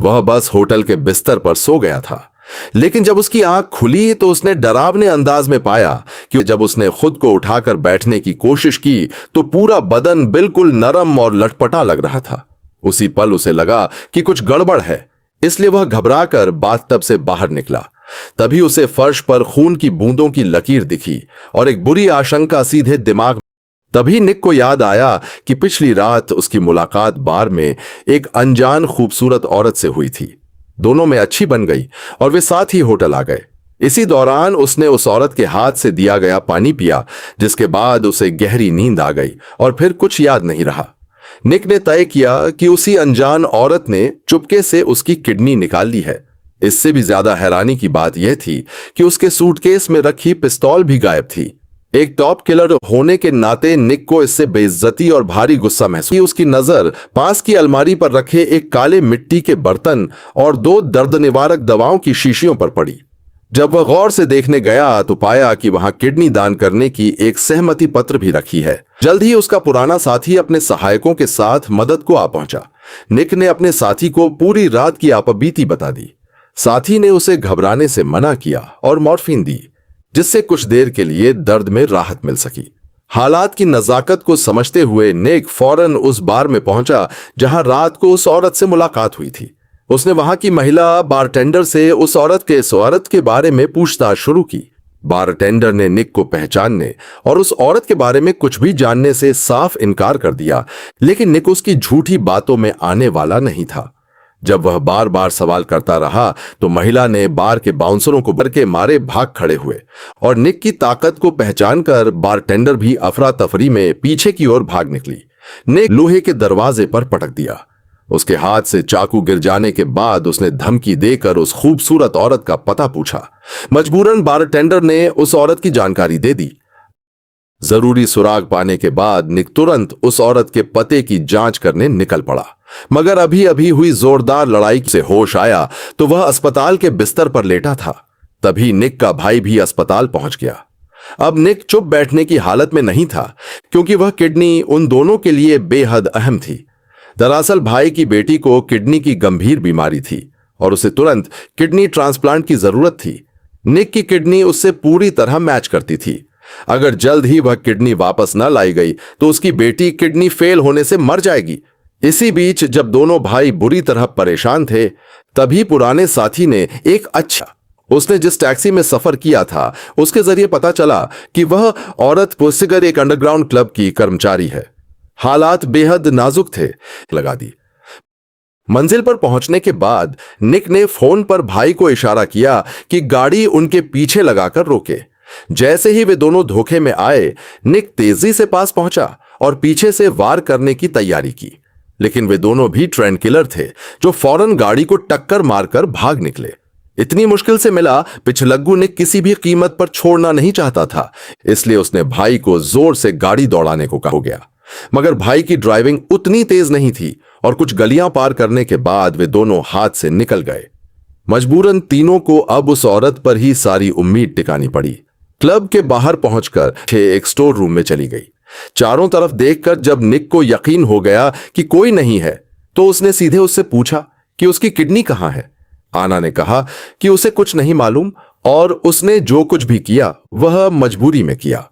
वह बस होटल के बिस्तर पर सो गया था। लेकिन जब उसकी आंख खुली तो उसने डरावने अंदाज में पाया कि जब उसने खुद को उठाकर बैठने की कोशिश की तो पूरा बदन बिल्कुल नरम और लटपटा लग रहा था। उसी पल उसे लगा कि कुछ गड़बड़ है, इसलिए वह घबराकर बाथटब से बाहर निकला। तभी उसे फर्श पर खून की बूंदों की लकीर दिखी और एक बुरी आशंका सीधे दिमाग। तभी निक को याद आया कि पिछली रात उसकी मुलाकात बार में एक अनजान खूबसूरत औरत से हुई थी। दोनों में अच्छी बन गई और वे साथ ही होटल आ गए। इसी दौरान उसने उस औरत के हाथ से दिया गया पानी पिया, जिसके बाद उसे गहरी नींद आ गई और फिर कुछ याद नहीं रहा। निक ने तय किया कि उसी अनजान औरत ने चुपके से उसकी किडनी निकाल ली है। इससे भी ज्यादा हैरानी की बात यह थी कि उसके सूटकेस में रखी पिस्तौल भी गायब थी। एक टॉप किलर होने के नाते निक को इससे बेइज्जती और भारी गुस्सा महसूस। उसकी नजर पास की अलमारी पर रखे एक काले मिट्टी के बर्तन और 2 दर्द निवारक दवाओं की शीशियों पर पड़ी। जब वह गौर से देखने गया तो पाया कि वहां किडनी दान करने की एक सहमति पत्र भी रखी है। जल्द ही उसका पुराना साथी अपने सहायकों के साथ मदद को आ पहुंचा। निक ने अपने साथी को पूरी रात की आपबीती बता दी। साथी ने उसे घबराने से मना किया और मॉर्फिन दी, जिससे कुछ देर के लिए दर्द में राहत मिल सकी। हालात की नजाकत को समझते हुए निक फौरन उस बार में पहुंचा जहां रात को उस औरत से मुलाकात हुई थी। उसने वहां की महिला बारटेंडर से उस औरत के बारे में पूछताछ शुरू की। बारटेंडर ने निक को पहचानने और उस औरत के बारे में कुछ भी जानने से साफ इनकार कर दिया, लेकिन निक उसकी झूठी बातों में आने वाला नहीं था। जब वह बार बार सवाल करता रहा तो महिला ने बार के बाउंसरों को बर के मारे भाग खड़े हुए और निक की ताकत को पहचानकर बारटेंडर भी अफरा तफरी में पीछे की ओर भाग निकली। निक लोहे के दरवाजे पर पटक दिया। उसके हाथ से चाकू गिर जाने के बाद उसने धमकी देकर उस खूबसूरत औरत का पता पूछा। मजबूरन बारटेंडर ने उस औरत की जानकारी दे दी। जरूरी सुराग पाने के बाद निक तुरंत उस औरत के पते की जांच करने निकल पड़ा, मगर अभी अभी हुई जोरदार लड़ाई से होश आया तो वह अस्पताल के बिस्तर पर लेटा था। तभी निक का भाई भी अस्पताल पहुंच गया। अब निक चुप बैठने की हालत में नहीं था, क्योंकि वह किडनी उन दोनों के लिए बेहद अहम थी। दरअसल भाई की बेटी को किडनी की गंभीर बीमारी थी और उसे तुरंत किडनी ट्रांसप्लांट की जरूरत थी। निक की किडनी उससे पूरी तरह मैच करती थी। अगर जल्द ही वह किडनी वापस न लाई गई तो उसकी बेटी किडनी फेल होने से मर जाएगी। इसी बीच जब दोनों भाई बुरी तरह परेशान थे, तभी पुराने साथी ने उसने जिस टैक्सी में सफर किया था उसके जरिए पता चला कि वह औरत पुस्तिगर एक अंडरग्राउंड क्लब की कर्मचारी है। हालात बेहद नाजुक थे। लगा दी। मंजिल पर पहुंचने के बाद निक ने फोन पर भाई को इशारा किया कि गाड़ी उनके पीछे लगाकर रोके। जैसे ही वे दोनों धोखे में आए, निक तेजी से पास पहुंचा और पीछे से वार करने की तैयारी की, लेकिन वे दोनों भी ट्रेंड किलर थे जो फौरन गाड़ी को टक्कर मारकर भाग निकले। इतनी मुश्किल से मिला पिछलग्गू निक किसी भी कीमत पर छोड़ना नहीं चाहता था, इसलिए उसने भाई को जोर से गाड़ी दौड़ाने को कहा गया। मगर भाई की ड्राइविंग उतनी तेज नहीं थी और कुछ गलियां पार करने के बाद वे दोनों हाथ से निकल गए। मजबूरन तीनों को अब उस औरत पर ही सारी उम्मीद टिकानी पड़ी। क्लब के बाहर पहुंचकर एक स्टोर रूम में चली गई। चारों तरफ देखकर जब निक को यकीन हो गया कि कोई नहीं है, तो उसने सीधे उससे पूछा कि उसकी किडनी कहां है। आना ने कहा कि उसे कुछ नहीं मालूम और उसने जो कुछ भी किया वह मजबूरी में किया।